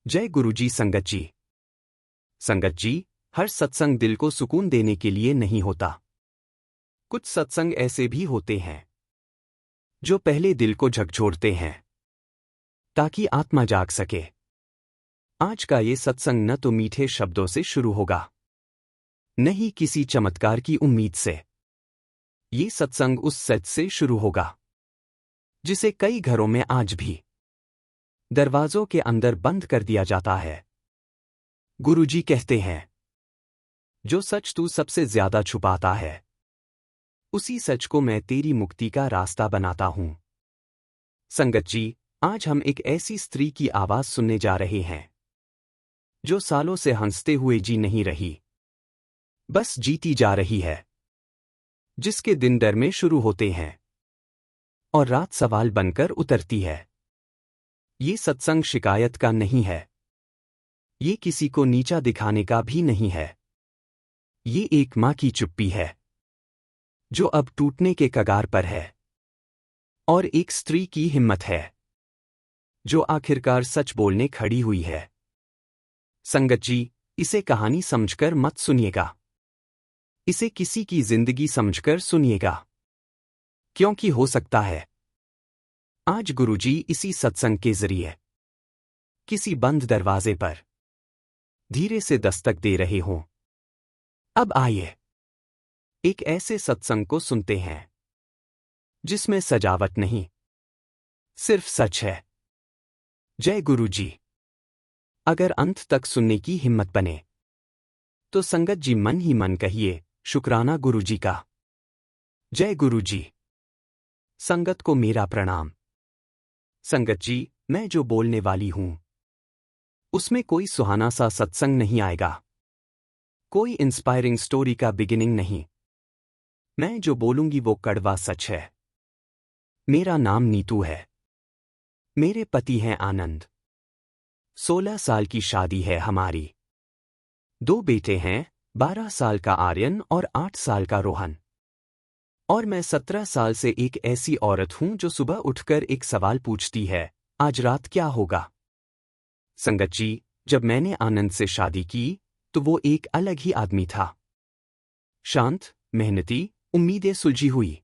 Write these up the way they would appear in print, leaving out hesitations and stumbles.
जय गुरुजी। संगत जी। संगत जी, हर सत्संग दिल को सुकून देने के लिए नहीं होता। कुछ सत्संग ऐसे भी होते हैं जो पहले दिल को झकझोरते हैं ताकि आत्मा जाग सके। आज का ये सत्संग न तो मीठे शब्दों से शुरू होगा, न ही किसी चमत्कार की उम्मीद से। ये सत्संग उस सच से शुरू होगा जिसे कई घरों में आज भी दरवाजों के अंदर बंद कर दिया जाता है। गुरुजी कहते हैं, जो सच तू सबसे ज्यादा छुपाता है, उसी सच को मैं तेरी मुक्ति का रास्ता बनाता हूं। संगत जी, आज हम एक ऐसी स्त्री की आवाज सुनने जा रहे हैं जो सालों से हंसते हुए जी नहीं रही, बस जीती जा रही है। जिसके दिन डर में शुरू होते हैं और रात सवाल बनकर उतरती है। ये सत्संग शिकायत का नहीं है, ये किसी को नीचा दिखाने का भी नहीं है। ये एक मां की चुप्पी है जो अब टूटने के कगार पर है, और एक स्त्री की हिम्मत है जो आखिरकार सच बोलने खड़ी हुई है। संगत जी, इसे कहानी समझकर मत सुनिएगा, इसे किसी की जिंदगी समझकर सुनिएगा, क्योंकि हो सकता है आज गुरुजी इसी सत्संग के जरिए किसी बंद दरवाजे पर धीरे से दस्तक दे रहे हों। अब आइए एक ऐसे सत्संग को सुनते हैं जिसमें सजावट नहीं, सिर्फ सच है। जय गुरुजी। अगर अंत तक सुनने की हिम्मत बने तो संगत जी मन ही मन कहिए, शुक्राना गुरुजी का। जय गुरुजी। संगत को मेरा प्रणाम। संगत जी, मैं जो बोलने वाली हूं उसमें कोई सुहाना सा सत्संग नहीं आएगा, कोई इंस्पायरिंग स्टोरी का बिगिनिंग नहीं। मैं जो बोलूंगी वो कड़वा सच है। मेरा नाम नीतू है, मेरे पति हैं आनंद। 16 साल की शादी है हमारी। 2 बेटे हैं, 12 साल का आर्यन और 8 साल का रोहन। और मैं 17 साल से एक ऐसी औरत हूं जो सुबह उठकर एक सवाल पूछती है, आज रात क्या होगा। संगत जी, जब मैंने आनंद से शादी की तो वो एक अलग ही आदमी था। शांत, मेहनती, उम्मीदें सुलझी हुई।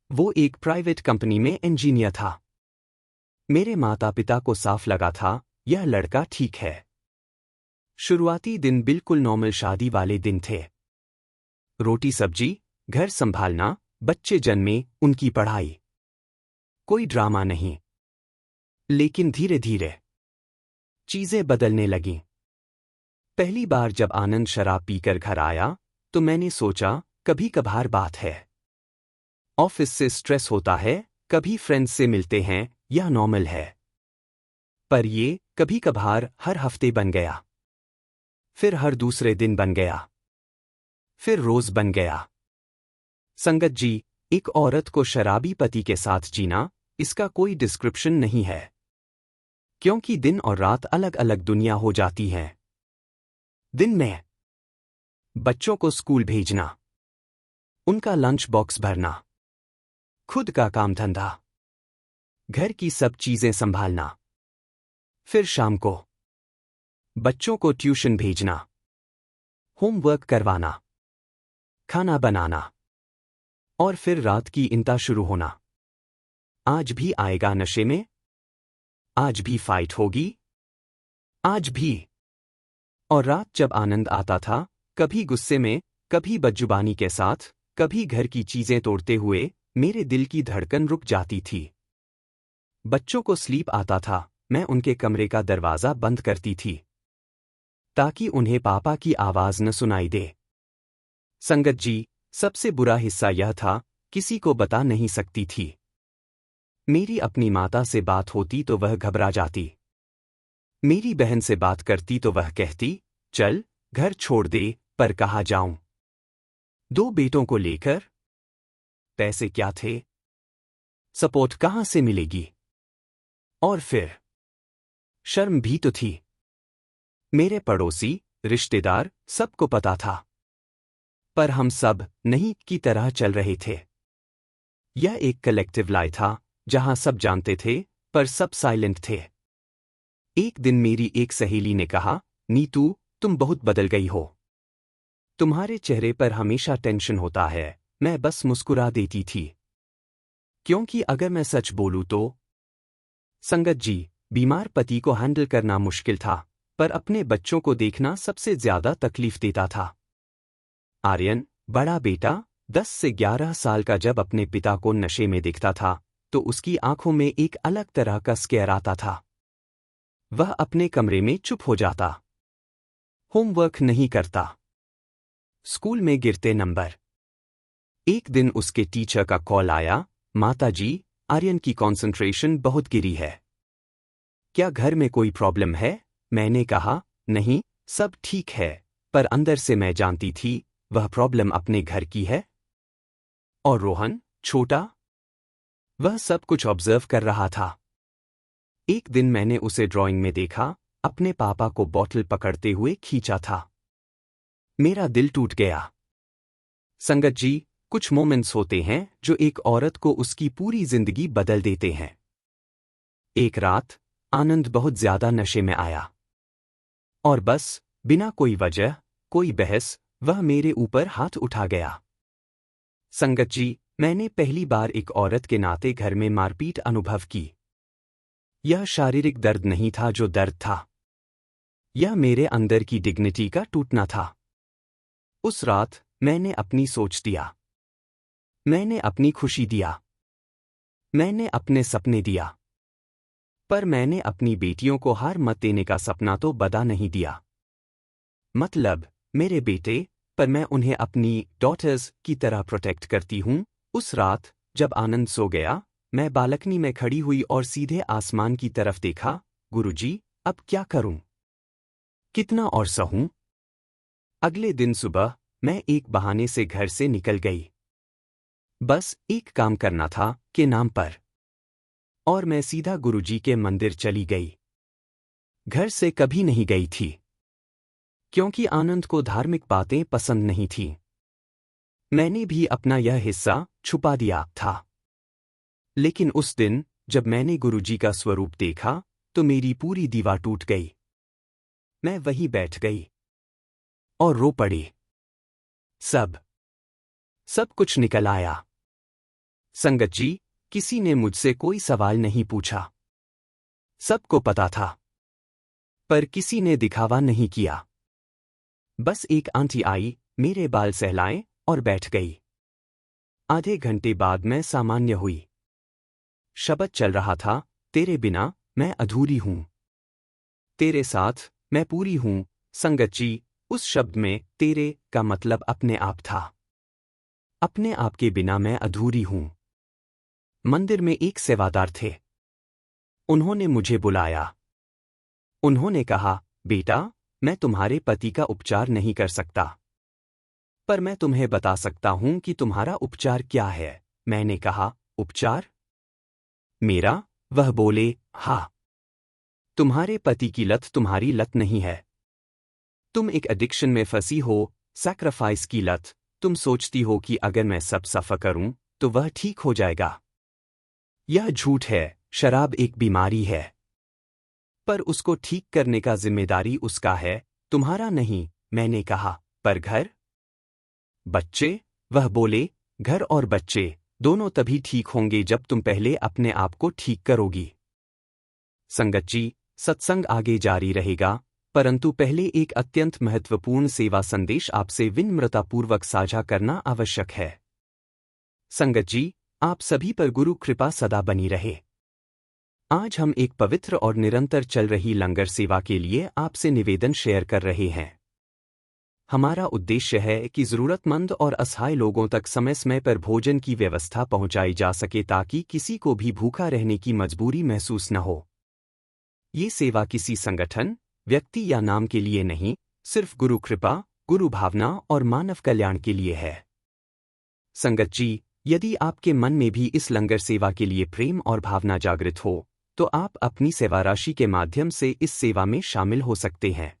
वो एक प्राइवेट कंपनी में इंजीनियर था। मेरे माता पिता को साफ लगा था, यह लड़का ठीक है। शुरुआती दिन बिल्कुल नॉर्मल शादी वाले दिन थे। रोटी सब्जी, घर संभालना, बच्चे जन्मे, उनकी पढ़ाई। कोई ड्रामा नहीं। लेकिन धीरे धीरे चीजें बदलने लगीं। पहली बार जब आनंद शराब पीकर घर आया तो मैंने सोचा, कभी कभार बात है। ऑफिस से स्ट्रेस होता है, कभी फ्रेंड्स से मिलते हैं, यह नॉर्मल है। पर ये कभी कभार हर हफ्ते बन गया, फिर हर दूसरे दिन बन गया, फिर रोज बन गया। संगत जी, एक औरत को शराबी पति के साथ जीना, इसका कोई डिस्क्रिप्शन नहीं है, क्योंकि दिन और रात अलग अलग दुनिया हो जाती हैं। दिन में बच्चों को स्कूल भेजना, उनका लंच बॉक्स भरना, खुद का काम धंधा, घर की सब चीजें संभालना। फिर शाम को बच्चों को ट्यूशन भेजना, होमवर्क करवाना, खाना बनाना, और फिर रात की इंता शुरू होना। आज भी आएगा नशे में, आज भी फाइट होगी, आज भी। और रात जब आनंद आता था, कभी गुस्से में, कभी बदजुबानी के साथ, कभी घर की चीजें तोड़ते हुए, मेरे दिल की धड़कन रुक जाती थी। बच्चों को स्लीप आता था, मैं उनके कमरे का दरवाजा बंद करती थी ताकि उन्हें पापा की आवाज न सुनाई दे। संगत जी, सबसे बुरा हिस्सा यह था, किसी को बता नहीं सकती थी। मेरी अपनी माता से बात होती तो वह घबरा जाती। मेरी बहन से बात करती तो वह कहती, चल घर छोड़ दे, पर कहाँ जाऊं। 2 बेटों को लेकर पैसे क्या थे, सपोर्ट कहां से मिलेगी, और फिर शर्म भी तो थी। मेरे पड़ोसी, रिश्तेदार, सबको पता था, पर हम सब नहीं की तरह चल रहे थे। यह एक कलेक्टिव लाई था जहां सब जानते थे पर सब साइलेंट थे। एक दिन मेरी एक सहेली ने कहा, नीतू, तुम बहुत बदल गई हो। तुम्हारे चेहरे पर हमेशा टेंशन होता है। मैं बस मुस्कुरा देती थी, क्योंकि अगर मैं सच बोलूं तो संगत जी, बीमार पति को हैंडल करना मुश्किल था, पर अपने बच्चों को देखना सबसे ज्यादा तकलीफ देता था। आर्यन, बड़ा बेटा, 10 से 11 साल का, जब अपने पिता को नशे में दिखता था तो उसकी आंखों में एक अलग तरह का स्केयर आता था। वह अपने कमरे में चुप हो जाता, होमवर्क नहीं करता, स्कूल में गिरते नंबर। एक दिन उसके टीचर का कॉल आया, माताजी, आर्यन की कंसंट्रेशन बहुत गिरी है। क्या घर में कोई प्रॉब्लम है? मैंने कहा, नहीं, सब ठीक है, पर अंदर से मैं जानती थी वह प्रॉब्लम अपने घर की है। और रोहन, छोटा, वह सब कुछ ऑब्जर्व कर रहा था। एक दिन मैंने उसे ड्राइंग में देखा, अपने पापा को बॉटल पकड़ते हुए खींचा था। मेरा दिल टूट गया। संगत जी, कुछ मोमेंट्स होते हैं जो एक औरत को उसकी पूरी जिंदगी बदल देते हैं। एक रात आनंद बहुत ज्यादा नशे में आया और बस बिना कोई वजह, कोई बहस, वह मेरे ऊपर हाथ उठा गया। संगत जी, मैंने पहली बार एक औरत के नाते घर में मारपीट अनुभव की। यह शारीरिक दर्द नहीं था जो दर्द था, यह मेरे अंदर की डिग्निटी का टूटना था। उस रात मैंने अपनी सोच दिया, मैंने अपनी खुशी दिया, मैंने अपने सपने दिया, पर मैंने अपनी बेटियों को हार मत देने का सपना तो बदा नहीं दिया। मतलब मेरे बेटे, पर मैं उन्हें अपनी डॉटर्स की तरह प्रोटेक्ट करती हूं। उस रात जब आनंद सो गया, मैं बालकनी में खड़ी हुई और सीधे आसमान की तरफ देखा। गुरुजी, अब क्या करूं? कितना और सहूं? अगले दिन सुबह मैं एक बहाने से घर से निकल गई। बस एक काम करना था के नाम पर, और मैं सीधा गुरुजी के मंदिर चली गई। घर से कभी नहीं गई थी, क्योंकि आनंद को धार्मिक बातें पसंद नहीं थीं। मैंने भी अपना यह हिस्सा छुपा दिया था। लेकिन उस दिन जब मैंने गुरुजी का स्वरूप देखा तो मेरी पूरी दीवार टूट गई। मैं वहीं बैठ गई और रो पड़ी। सब कुछ निकल आया। संगत जी, किसी ने मुझसे कोई सवाल नहीं पूछा। सबको पता था, पर किसी ने दिखावा नहीं किया। बस एक आंटी आई, मेरे बाल सहलाए और बैठ गई। आधे घंटे बाद मैं सामान्य हुई। शब्द चल रहा था, तेरे बिना मैं अधूरी हूं, तेरे साथ मैं पूरी हूं। संगत जी, उस शब्द में तेरे का मतलब अपने आप था। अपने आप के बिना मैं अधूरी हूं। मंदिर में एक सेवादार थे। उन्होंने मुझे बुलाया। उन्होंने कहा, बेटा, मैं तुम्हारे पति का उपचार नहीं कर सकता, पर मैं तुम्हें बता सकता हूं कि तुम्हारा उपचार क्या है। मैंने कहा, उपचार? मेरा? वह बोले, हाँ, तुम्हारे पति की लत तुम्हारी लत नहीं है। तुम एक एडिक्शन में फंसी हो, सैक्रिफाइस की लत। तुम सोचती हो कि अगर मैं सब सफर करूं तो वह ठीक हो जाएगा। यह झूठ है। शराब एक बीमारी है, पर उसको ठीक करने का जिम्मेदारी उसका है, तुम्हारा नहीं। मैंने कहा, पर घर, बच्चे? वह बोले, घर और बच्चे दोनों तभी ठीक होंगे जब तुम पहले अपने आप को ठीक करोगी। संगत जी, सत्संग आगे जारी रहेगा, परंतु पहले एक अत्यंत महत्वपूर्ण सेवा संदेश आपसे विनम्रतापूर्वक साझा करना आवश्यक है। संगत जी, आप सभी पर गुरु कृपा सदा बनी रहे। आज हम एक पवित्र और निरंतर चल रही लंगर सेवा के लिए आपसे निवेदन शेयर कर रहे हैं। हमारा उद्देश्य है कि जरूरतमंद और असहाय लोगों तक समय समय पर भोजन की व्यवस्था पहुंचाई जा सके, ताकि किसी को भी भूखा रहने की मजबूरी महसूस न हो। ये सेवा किसी संगठन, व्यक्ति या नाम के लिए नहीं, सिर्फ गुरु कृपा, गुरु भावना और मानव कल्याण के लिए है। संगत जी, यदि आपके मन में भी इस लंगर सेवा के लिए प्रेम और भावना जागृत हो, तो आप अपनी सेवा राशि के माध्यम से इस सेवा में शामिल हो सकते हैं।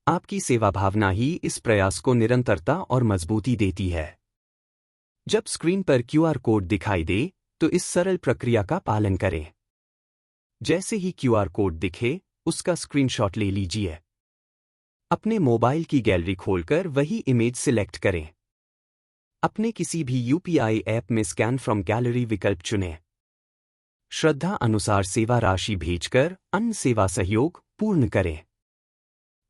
आपकी सेवा भावना ही इस प्रयास को निरंतरता और मजबूती देती है। जब स्क्रीन पर QR कोड दिखाई दे, तो इस सरल प्रक्रिया का पालन करें। जैसे ही क्यूआर कोड दिखे, उसका स्क्रीनशॉट ले लीजिए। अपने मोबाइल की गैलरी खोलकर वही इमेज सिलेक्ट करें। अपने किसी भी यूपीआई ऐप में स्कैन फ्रॉम गैलरी विकल्प चुनें। श्रद्धा अनुसार सेवा राशि भेजकर अन्य सेवा सहयोग पूर्ण करें।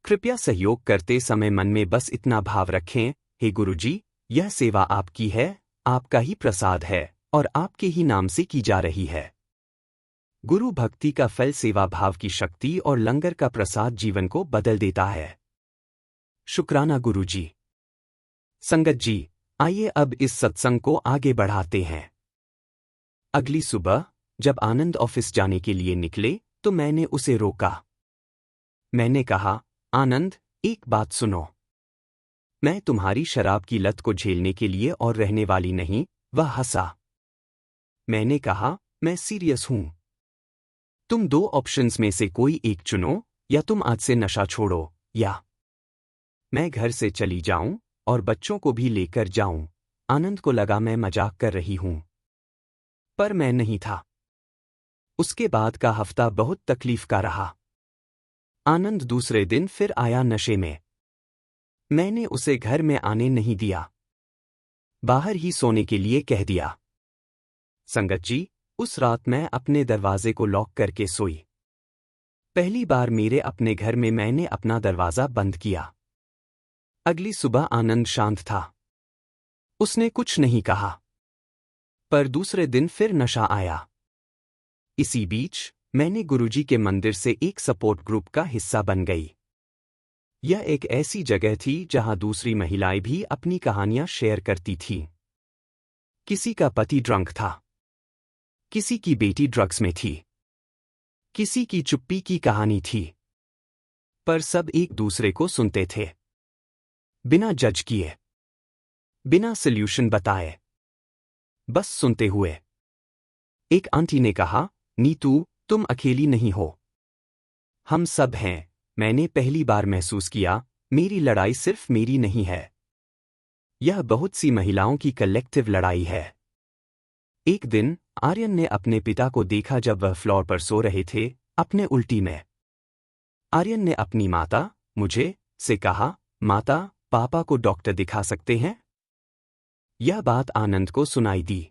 कृपया सहयोग करते समय मन में बस इतना भाव रखें, हे गुरुजी, यह सेवा आपकी है, आपका ही प्रसाद है और आपके ही नाम से की जा रही है। गुरु भक्ति का फल सेवा भाव की शक्ति और लंगर का प्रसाद जीवन को बदल देता है। शुक्राना गुरुजी। संगत जी, आइए अब इस सत्संग को आगे बढ़ाते हैं। अगली सुबह जब आनंद ऑफिस जाने के लिए निकले तो मैंने उसे रोका। मैंने कहा, आनंद, एक बात सुनो। मैं तुम्हारी शराब की लत को झेलने के लिए और रहने वाली नहीं। वह हंसा। मैंने कहा, मैं सीरियस हूं। तुम दो ऑप्शंस में से कोई एक चुनो, या तुम आज से नशा छोड़ो, या मैं घर से चली जाऊं और बच्चों को भी लेकर जाऊं। आनंद को लगा मैं मजाक कर रही हूं, पर मैं नहीं था। उसके बाद का हफ्ता बहुत तकलीफ का रहा। आनंद दूसरे दिन फिर आया नशे में। मैंने उसे घर में आने नहीं दिया, बाहर ही सोने के लिए कह दिया। संगत जी, उस रात मैं अपने दरवाजे को लॉक करके सोई। पहली बार मेरे अपने घर में मैंने अपना दरवाजा बंद किया। अगली सुबह आनंद शांत था। उसने कुछ नहीं कहा। पर दूसरे दिन फिर नशा आया। इसी बीच मैंने गुरुजी के मंदिर से एक सपोर्ट ग्रुप का हिस्सा बन गई। यह एक ऐसी जगह थी जहां दूसरी महिलाएं भी अपनी कहानियां शेयर करती थीं। किसी का पति ड्रंक था, किसी की बेटी ड्रग्स में थी, किसी की चुप्पी की कहानी थी, पर सब एक दूसरे को सुनते थे, बिना जज किए, बिना सल्यूशन बताए, बस सुनते हुए। एक आंटी ने कहा, नीतू, तुम अकेली नहीं हो, हम सब हैं। मैंने पहली बार महसूस किया, मेरी लड़ाई सिर्फ मेरी नहीं है, यह बहुत सी महिलाओं की कलेक्टिव लड़ाई है। एक दिन आर्यन ने अपने पिता को देखा जब वह फ्लोर पर सो रहे थे, अपने उल्टी में। आर्यन ने अपनी माता, मुझे, से कहा, माता, पापा को डॉक्टर दिखा सकते हैं? यह बात आनंद को सुनाई दी।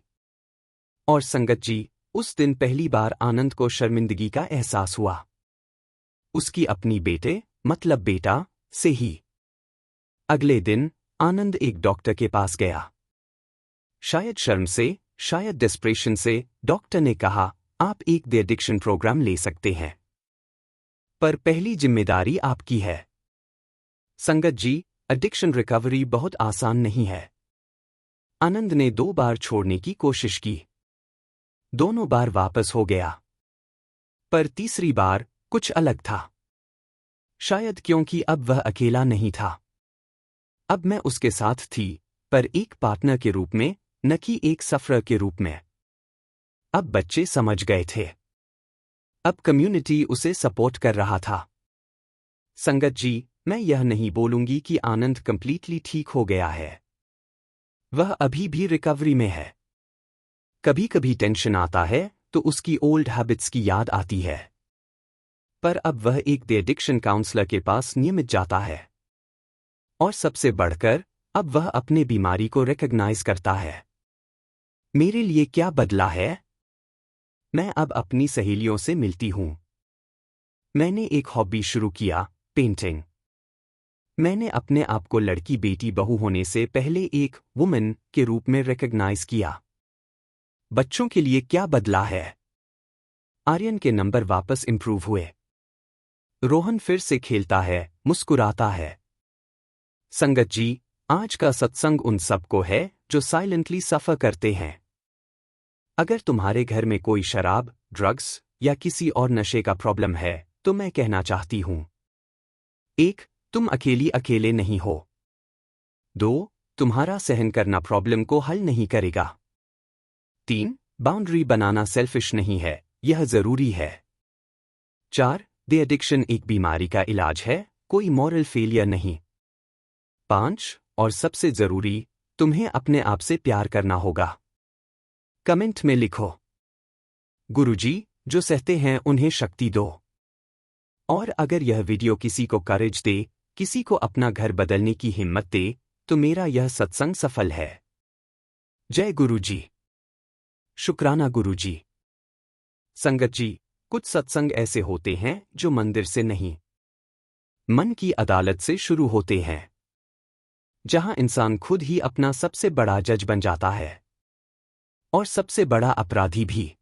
और संगत जी, उस दिन पहली बार आनंद को शर्मिंदगी का एहसास हुआ। उसकी अपनी बेटे, मतलब बेटा, से ही। अगले दिन आनंद एक डॉक्टर के पास गया। शायद शर्म से, शायद डिस्प्रेशन से, डॉक्टर ने कहा, आप एक द एडिक्शन प्रोग्राम ले सकते हैं, पर पहली जिम्मेदारी आपकी है। संगत जी, एडिक्शन रिकवरी बहुत आसान नहीं है। आनंद ने 2 बार छोड़ने की कोशिश की। दोनों बार वापस हो गया। पर तीसरी बार कुछ अलग था। शायद क्योंकि अब वह अकेला नहीं था। अब मैं उसके साथ थी, पर एक पार्टनर के रूप में, न कि एक सफर के रूप में। अब बच्चे समझ गए थे। अब कम्युनिटी उसे सपोर्ट कर रहा था। संगत जी, मैं यह नहीं बोलूंगी कि आनंद कंप्लीटली ठीक हो गया है। वह अभी भी रिकवरी में है। कभी कभी टेंशन आता है तो उसकी ओल्ड हैबिट्स की याद आती है। पर अब वह एक द एडिक्शन काउंसलर के पास नियमित जाता है। और सबसे बढ़कर, अब वह अपने बीमारी को रिकॉग्नाइज करता है। मेरे लिए क्या बदला है? मैं अब अपनी सहेलियों से मिलती हूं। मैंने एक हॉबी शुरू किया, पेंटिंग। मैंने अपने आप को लड़की बेटी बहू होने से पहले एक वुमन के रूप में रिकॉग्नाइज किया। बच्चों के लिए क्या बदला है? आर्यन के नंबर वापस इंप्रूव हुए। रोहन फिर से खेलता है, मुस्कुराता है। संगत जी, आज का सत्संग उन सबको है जो साइलेंटली सफर करते हैं। अगर तुम्हारे घर में कोई शराब, ड्रग्स या किसी और नशे का प्रॉब्लम है, तो मैं कहना चाहती हूं। 1. तुम अकेले नहीं हो। 2. तुम्हारा सहन करना प्रॉब्लम को हल नहीं करेगा। 3. बाउंड्री बनाना सेल्फिश नहीं है, यह जरूरी है। 4. द एडिक्शन एक बीमारी का इलाज है, कोई मॉरल फेलियर नहीं। 5. और सबसे जरूरी, तुम्हें अपने आप से प्यार करना होगा। कमेंट में लिखो, गुरुजी, जो सहते हैं उन्हें शक्ति दो। और अगर यह वीडियो किसी को करेज दे, किसी को अपना घर बदलने की हिम्मत दे, तो मेरा यह सत्संग सफल है। जय गुरुजी। शुक्राना गुरुजी। संगत जी, कुछ सत्संग ऐसे होते हैं जो मंदिर से नहीं, मन की अदालत से शुरू होते हैं, जहां इंसान खुद ही अपना सबसे बड़ा जज बन जाता है और सबसे बड़ा अपराधी भी।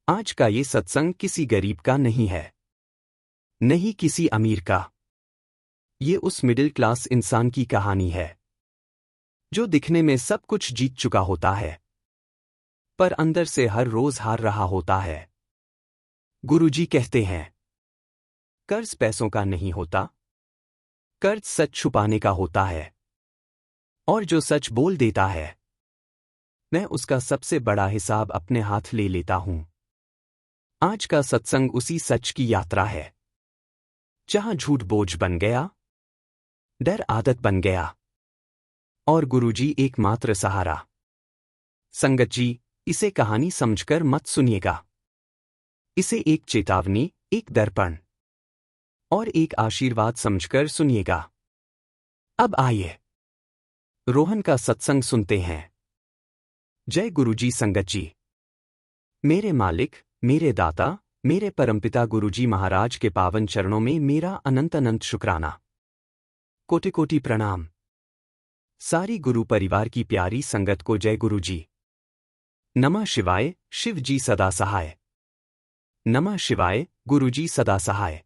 आज का ये सत्संग किसी गरीब का नहीं है, नहीं किसी अमीर का। ये उस मिडिल क्लास इंसान की कहानी है जो दिखने में सब कुछ जीत चुका होता है, पर अंदर से हर रोज हार रहा होता है। गुरुजी कहते हैं, कर्ज पैसों का नहीं होता, कर्ज सच छुपाने का होता है। और जो सच बोल देता है, मैं उसका सबसे बड़ा हिसाब अपने हाथ ले लेता हूं। आज का सत्संग उसी सच की यात्रा है, जहां झूठ बोझ बन गया, डर आदत बन गया और गुरुजी एकमात्र सहारा। संगत जी, इसे कहानी समझकर मत सुनिएगा। इसे एक चेतावनी, एक दर्पण और एक आशीर्वाद समझकर सुनिएगा। अब आइए रोहन का सत्संग सुनते हैं। जय गुरुजी। संगत जी, मेरे मालिक, मेरे दाता, मेरे परमपिता गुरुजी महाराज के पावन चरणों में मेरा अनंत अनंत शुक्राना, कोटि कोटि प्रणाम। सारी गुरु परिवार की प्यारी संगत को जय गुरुजी। नमः शिवाय। शिव जी सदा सहाय। नमः शिवाय। गुरुजी सदा सहाय।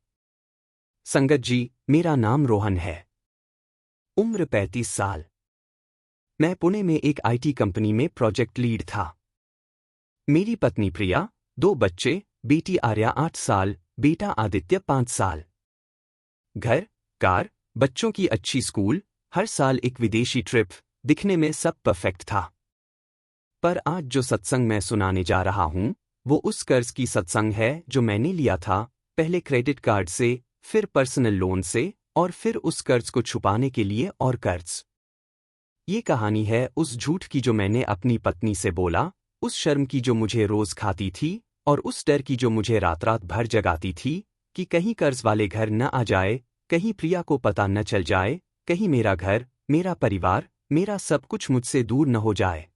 संगत जी, मेरा नाम रोहन है। उम्र 35 साल। मैं पुणे में एक आईटी कंपनी में प्रोजेक्ट लीड था। मेरी पत्नी प्रिया, 2 बच्चे, बेटी आर्या 8 साल, बेटा आदित्य 5 साल। घर, कार, बच्चों की अच्छी स्कूल, हर साल एक विदेशी ट्रिप, दिखने में सब परफेक्ट था। पर आज जो सत्संग मैं सुनाने जा रहा हूं, वो उस कर्ज की सत्संग है जो मैंने लिया था, पहले क्रेडिट कार्ड से, फिर पर्सनल लोन से, और फिर उस कर्ज को छुपाने के लिए और कर्ज। ये कहानी है उस झूठ की जो मैंने अपनी पत्नी से बोला, उस शर्म की जो मुझे रोज खाती थी, और उस डर की जो मुझे रात रात भर जगाती थी कि कहीं कर्ज वाले घर न आ जाए, कहीं प्रिया को पता न चल जाए, कहीं मेरा घर, मेरा परिवार, मेरा सब कुछ मुझसे दूर न हो जाए।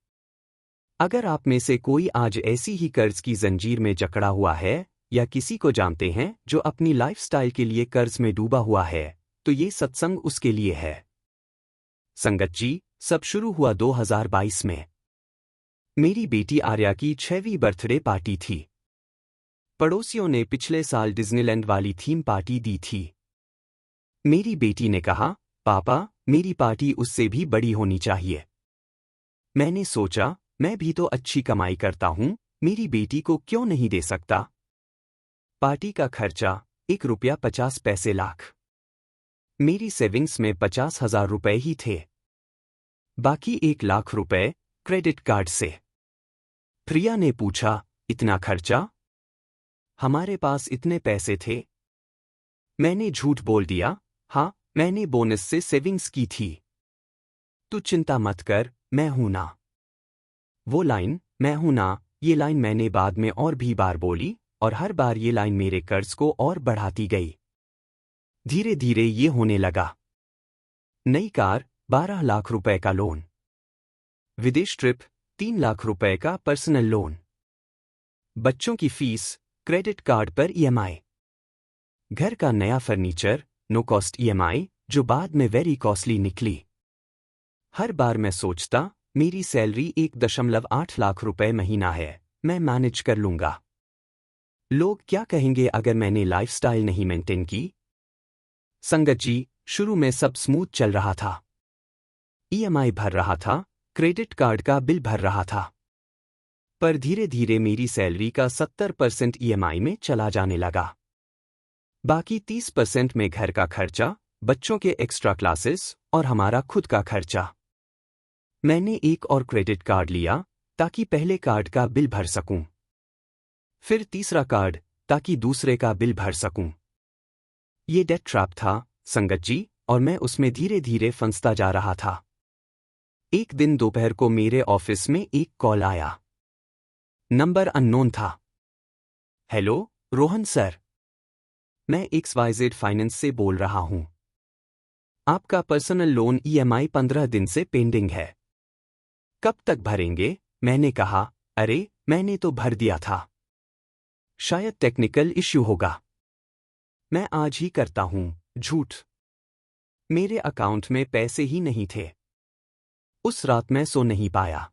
अगर आप में से कोई आज ऐसी ही कर्ज की जंजीर में जकड़ा हुआ है, या किसी को जानते हैं जो अपनी लाइफस्टाइल के लिए कर्ज में डूबा हुआ है, तो ये सत्संग उसके लिए है। संगत जी, सब शुरू हुआ 2022 में। मेरी बेटी आर्या की 6वीं बर्थडे पार्टी थी। पड़ोसियों ने पिछले साल डिज्नीलैंड वाली थीम पार्टी दी थी। मेरी बेटी ने कहा, पापा, मेरी पार्टी उससे भी बड़ी होनी चाहिए। मैंने सोचा, मैं भी तो अच्छी कमाई करता हूं, मेरी बेटी को क्यों नहीं दे सकता। पार्टी का खर्चा ₹1.50 लाख। मेरी सेविंग्स में 50,000 रुपए ही थे, बाकी 1 लाख रुपए क्रेडिट कार्ड से। प्रिया ने पूछा, इतना खर्चा? हमारे पास इतने पैसे थे। मैंने झूठ बोल दिया, हाँ, मैंने बोनस से सेविंग्स की थी। तू चिंता मत कर, मैं हूं ना। वो लाइन, मैं हूं ना, ये लाइन मैंने बाद में और भी बार बोली, और हर बार ये लाइन मेरे कर्ज को और बढ़ाती गई। धीरे धीरे ये होने लगा। नई कार, 12 लाख रुपए का लोन। विदेश ट्रिप, 3 लाख रुपए का पर्सनल लोन। बच्चों की फीस, क्रेडिट कार्ड पर ईएमआई। घर का नया फर्नीचर, नो कॉस्ट ईएमआई, जो बाद में वेरी कॉस्टली निकली। हर बार मैं सोचता, मेरी सैलरी 1.8 लाख रुपए महीना है, मैं मैनेज कर लूंगा। लोग क्या कहेंगे अगर मैंने लाइफस्टाइल नहीं मेंटेन की। संगत जी, शुरू में सब स्मूथ चल रहा था। ईएमआई भर रहा था, क्रेडिट कार्ड का बिल भर रहा था। पर धीरे धीरे मेरी सैलरी का 70% ईएमआई में चला जाने लगा। बाकी 30% में घर का खर्चा, बच्चों के एक्स्ट्रा क्लासेस और हमारा खुद का खर्चा। मैंने एक और क्रेडिट कार्ड लिया ताकि पहले कार्ड का बिल भर सकूं, फिर तीसरा कार्ड ताकि दूसरे का बिल भर सकूं। ये डेट ट्रैप था, संगत जी, और मैं उसमें धीरे धीरे फंसता जा रहा था। एक दिन दोपहर को मेरे ऑफिस में एक कॉल आया। नंबर अननोन था। हेलो रोहन सर, मैं XYZ फाइनेंस से बोल रहा हूं। आपका पर्सनल लोन EMI 15 दिन से पेंडिंग है। कब तक भरेंगे? मैंने कहा, अरे मैंने तो भर दिया था। शायद टेक्निकल इश्यू होगा। मैं आज ही करता हूं। झूठ। मेरे अकाउंट में पैसे ही नहीं थे। उस रात मैं सो नहीं पाया।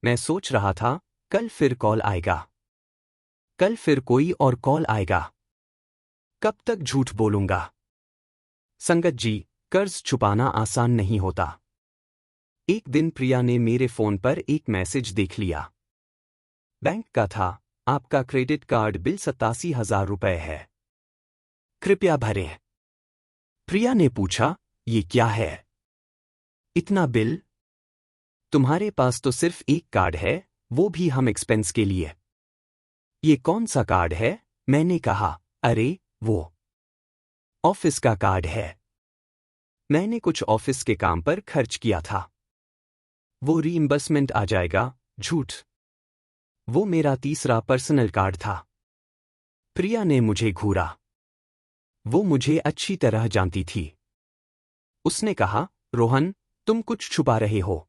मैं सोच रहा था कल फिर कॉल आएगा, कल फिर कोई और कॉल आएगा। कब तक झूठ बोलूंगा? संगत जी, कर्ज छुपाना आसान नहीं होता। एक दिन प्रिया ने मेरे फोन पर एक मैसेज देख लिया। बैंक का था, आपका क्रेडिट कार्ड बिल 87,000 रुपए है, कृपया भरें। प्रिया ने पूछा, ये क्या है? इतना बिल? तुम्हारे पास तो सिर्फ एक कार्ड है, वो भी हम एक्सपेंस के लिए। ये कौन सा कार्ड है? मैंने कहा, अरे वो ऑफिस का कार्ड है। मैंने कुछ ऑफिस के काम पर खर्च किया था, वो रीइंबर्समेंट आ जाएगा। झूठ। वो मेरा तीसरा पर्सनल कार्ड था। प्रिया ने मुझे घूरा। वो मुझे अच्छी तरह जानती थी। उसने कहा, रोहन, तुम कुछ छुपा रहे हो।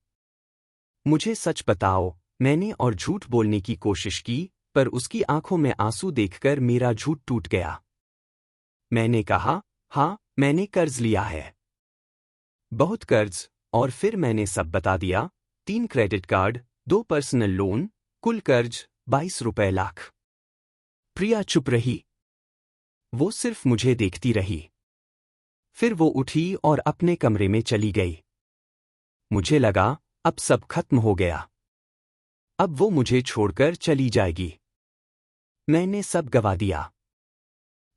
मुझे सच बताओ। मैंने और झूठ बोलने की कोशिश की, पर उसकी आंखों में आंसू देखकर मेरा झूठ टूट गया। मैंने कहा, हाँ, मैंने कर्ज लिया है, बहुत कर्ज। और फिर मैंने सब बता दिया। 3 क्रेडिट कार्ड, 2 पर्सनल लोन, कुल कर्ज 22 रुपए लाख। प्रिया चुप रही। वो सिर्फ मुझे देखती रही। फिर वो उठी और अपने कमरे में चली गई। मुझे लगा अब सब खत्म हो गया। अब वो मुझे छोड़कर चली जाएगी। मैंने सब गवा दिया।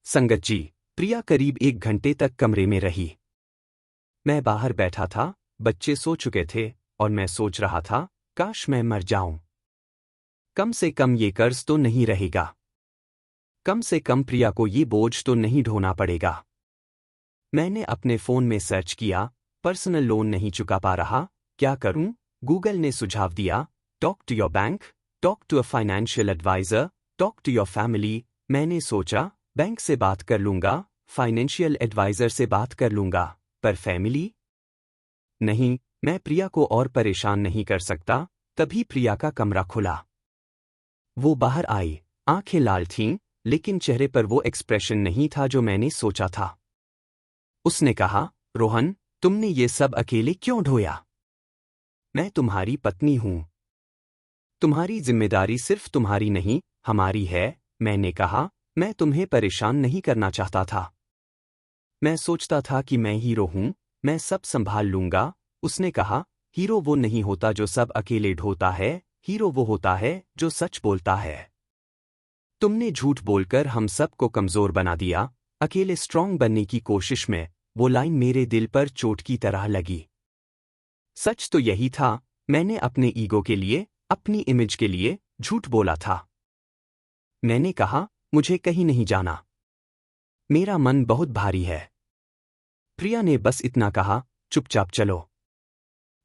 संगत जी, प्रिया करीब 1 घंटे तक कमरे में रही। मैं बाहर बैठा था, बच्चे सो चुके थे, और मैं सोच रहा था, काश मैं मर जाऊं। कम से कम ये कर्ज तो नहीं रहेगा। कम से कम प्रिया को ये बोझ तो नहीं ढोना पड़ेगा। मैंने अपने फोन में सर्च किया, पर्सनल लोन नहीं चुका पा रहा, क्या करूं? गूगल ने सुझाव दिया, talk to your bank, talk to a financial adviser, talk to your family. मैंने सोचा, बैंक से बात कर लूंगा, फाइनेंशियल एडवाइजर से बात कर लूंगा, पर फैमिली? नहीं, मैं प्रिया को और परेशान नहीं कर सकता। तभी प्रिया का कमरा खुला। वो बाहर आई, आंखें लाल थीं, लेकिन चेहरे पर वो एक्सप्रेशन नहीं था जो मैंने सोचा था। उसने कहा, रोहन, तुमने ये सब अकेले क्यों ढोया? मैं तुम्हारी पत्नी हूं। तुम्हारी जिम्मेदारी सिर्फ तुम्हारी नहीं, हमारी है। मैंने कहा, मैं तुम्हें परेशान नहीं करना चाहता था। मैं सोचता था कि मैं हीरो हूं, मैं सब संभाल लूंगा। उसने कहा, हीरो वो नहीं होता जो सब अकेले ढोता है, हीरो वो होता है जो सच बोलता है। तुमने झूठ बोलकर हम सबको कमजोर बना दिया। अकेले स्ट्रांग बनने की कोशिश में वो लाइन मेरे दिल पर चोट की तरह लगी। सच तो यही था, मैंने अपने ईगो के लिए, अपनी इमेज के लिए झूठ बोला था। मैंने कहा, मुझे कहीं नहीं जाना, मेरा मन बहुत भारी है। प्रिया ने बस इतना कहा, चुपचाप चलो।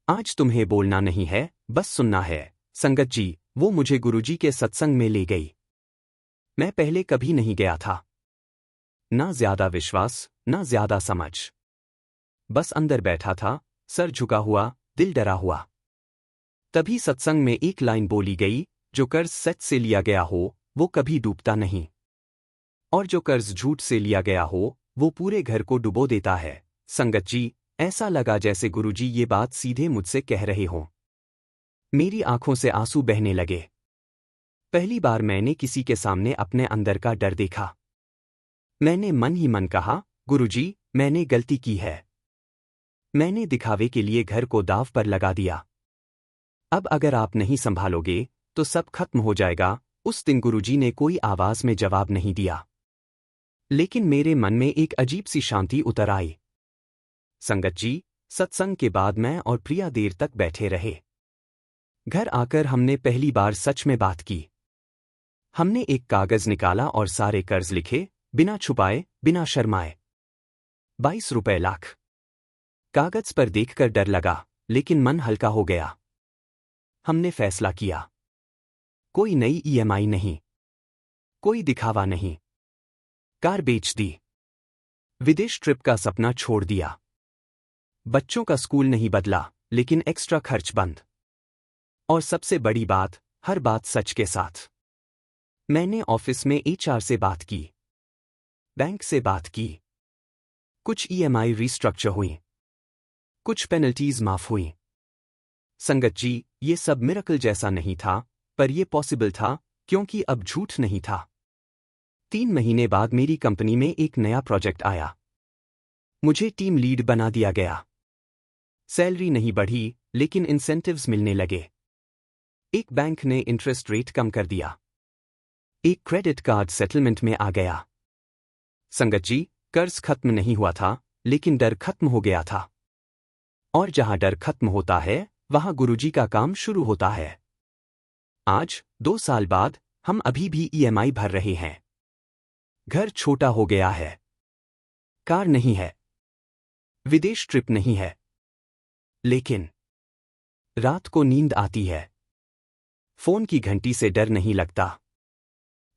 आज तुम्हें बोलना नहीं है, बस सुनना है। संगत जी, वो मुझे गुरुजी के सत्संग में ले गई। मैं पहले कभी नहीं गया था। ना ज्यादा विश्वास, ना ज्यादा समझ। बस अंदर बैठा था, सर झुका हुआ, दिल डरा हुआ। तभी सत्संग में एक लाइन बोली गई, जो कर्ज सच से लिया गया हो, वो कभी डूबता नहीं। और जो कर्ज झूठ से लिया गया हो, वो पूरे घर को डुबो देता है। संगत जी, ऐसा लगा जैसे गुरुजी ये बात सीधे मुझसे कह रहे हों। मेरी आंखों से आंसू बहने लगे। पहली बार मैंने किसी के सामने अपने अंदर का डर देखा। मैंने मन ही मन कहा, गुरुजी, मैंने गलती की है। मैंने दिखावे के लिए घर को दांव पर लगा दिया। अब अगर आप नहीं संभालोगे, तो सब खत्म हो जाएगा। उस दिन गुरुजी ने कोई आवाज में जवाब नहीं दिया, लेकिन मेरे मन में एक अजीब सी शांति उतर आई। संगत जी, सत्संग के बाद मैं और प्रिया देर तक बैठे रहे। घर आकर हमने पहली बार सच में बात की। हमने एक कागज निकाला और सारे कर्ज लिखे, बिना छुपाए, बिना शर्माए। 22 रुपए लाख। कागज पर देखकर डर लगा, लेकिन मन हल्का हो गया। हमने फैसला किया, कोई नई EMI नहीं, कोई दिखावा नहीं। कार बेच दी। विदेश ट्रिप का सपना छोड़ दिया। बच्चों का स्कूल नहीं बदला, लेकिन एक्स्ट्रा खर्च बंद। और सबसे बड़ी बात, हर बात सच के साथ। मैंने ऑफिस में एचआर से बात की, बैंक से बात की, कुछ ईएमआई रिस्ट्रक्चर हुई, कुछ पेनल्टीज माफ हुई। संगत जी, ये सब मिरेकल जैसा नहीं था, पर यह पॉसिबल था क्योंकि अब झूठ नहीं था। 3 महीने बाद मेरी कंपनी में एक नया प्रोजेक्ट आया। मुझे टीम लीड बना दिया गया। सैलरी नहीं बढ़ी, लेकिन इंसेंटिव्स मिलने लगे। एक बैंक ने इंटरेस्ट रेट कम कर दिया। एक क्रेडिट कार्ड सेटलमेंट में आ गया। संगत जी, कर्ज खत्म नहीं हुआ था, लेकिन डर खत्म हो गया था। और जहां डर खत्म होता है, वहां गुरुजी का काम शुरू होता है। आज 2 साल बाद हम अभी भी ईएमआई भर रहे हैं। घर छोटा हो गया है। कार नहीं है। विदेश ट्रिप नहीं है। लेकिन रात को नींद आती है। फोन की घंटी से डर नहीं लगता।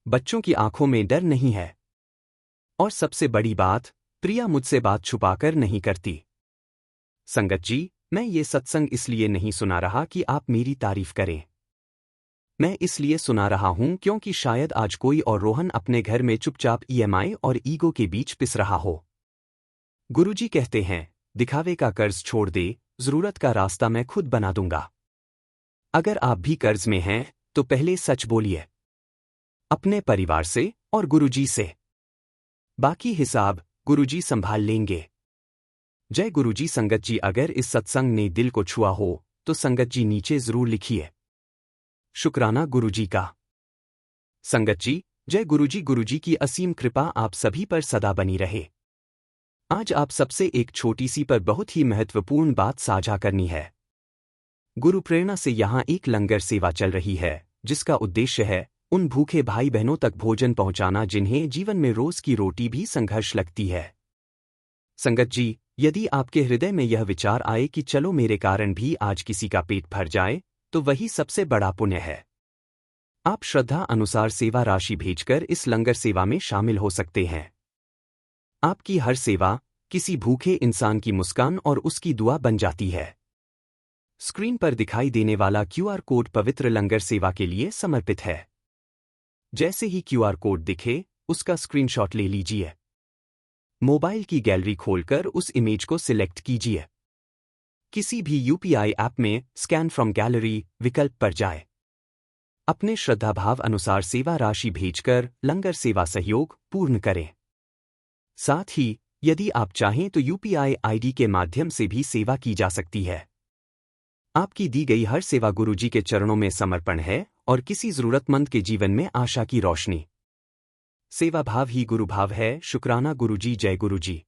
बच्चों की आंखों में डर नहीं है। और सबसे बड़ी बात, प्रिया मुझसे बात छुपाकर नहीं करती। संगत जी, मैं ये सत्संग इसलिए नहीं सुना रहा कि आप मेरी तारीफ करें। मैं इसलिए सुना रहा हूं क्योंकि शायद आज कोई और रोहन अपने घर में चुपचाप ईएमआई और ईगो के बीच पिस रहा हो। गुरुजी कहते हैं, दिखावे का कर्ज छोड़ दे, जरूरत का रास्ता मैं खुद बना दूंगा। अगर आप भी कर्ज में हैं, तो पहले सच बोलिए। अपने परिवार से और गुरुजी से। बाकी हिसाब गुरुजी संभाल लेंगे। जय गुरुजी। संगत जी, अगर इस सत्संग ने दिल को छुआ हो, तो संगत जी नीचे जरूर लिखिए, शुक्राना गुरुजी का। संगत जी, जय गुरुजी। गुरुजी की असीम कृपा आप सभी पर सदा बनी रहे। आज आप सबसे एक छोटी सी पर बहुत ही महत्वपूर्ण बात साझा करनी है। गुरु प्रेरणा से यहाँ एक लंगर सेवा चल रही है, जिसका उद्देश्य है उन भूखे भाई बहनों तक भोजन पहुंचाना जिन्हें जीवन में रोज की रोटी भी संघर्ष लगती है। संगत जी, यदि आपके हृदय में यह विचार आए कि चलो मेरे कारण भी आज किसी का पेट भर जाए, तो वही सबसे बड़ा पुण्य है। आप श्रद्धा अनुसार सेवा राशि भेजकर इस लंगर सेवा में शामिल हो सकते हैं। आपकी हर सेवा किसी भूखे इंसान की मुस्कान और उसकी दुआ बन जाती है। स्क्रीन पर दिखाई देने वाला क्यूआर कोड पवित्र लंगर सेवा के लिए समर्पित है। जैसे ही क्यूआर कोड दिखे, उसका स्क्रीनशॉट ले लीजिए। मोबाइल की गैलरी खोलकर उस इमेज को सिलेक्ट कीजिए। किसी भी यूपीआई ऐप में स्कैन फ्रॉम गैलरी विकल्प पर जाए। अपने श्रद्धाभाव अनुसार सेवा राशि भेजकर लंगर सेवा सहयोग पूर्ण करें। साथ ही, यदि आप चाहें तो यूपीआई आईडी के माध्यम से भी सेवा की जा सकती है। आपकी दी गई हर सेवा गुरुजी के चरणों में समर्पण है और किसी जरूरतमंद के जीवन में आशा की रोशनी। सेवा भाव ही गुरु भाव है। शुक्राना गुरुजी। जय गुरुजी।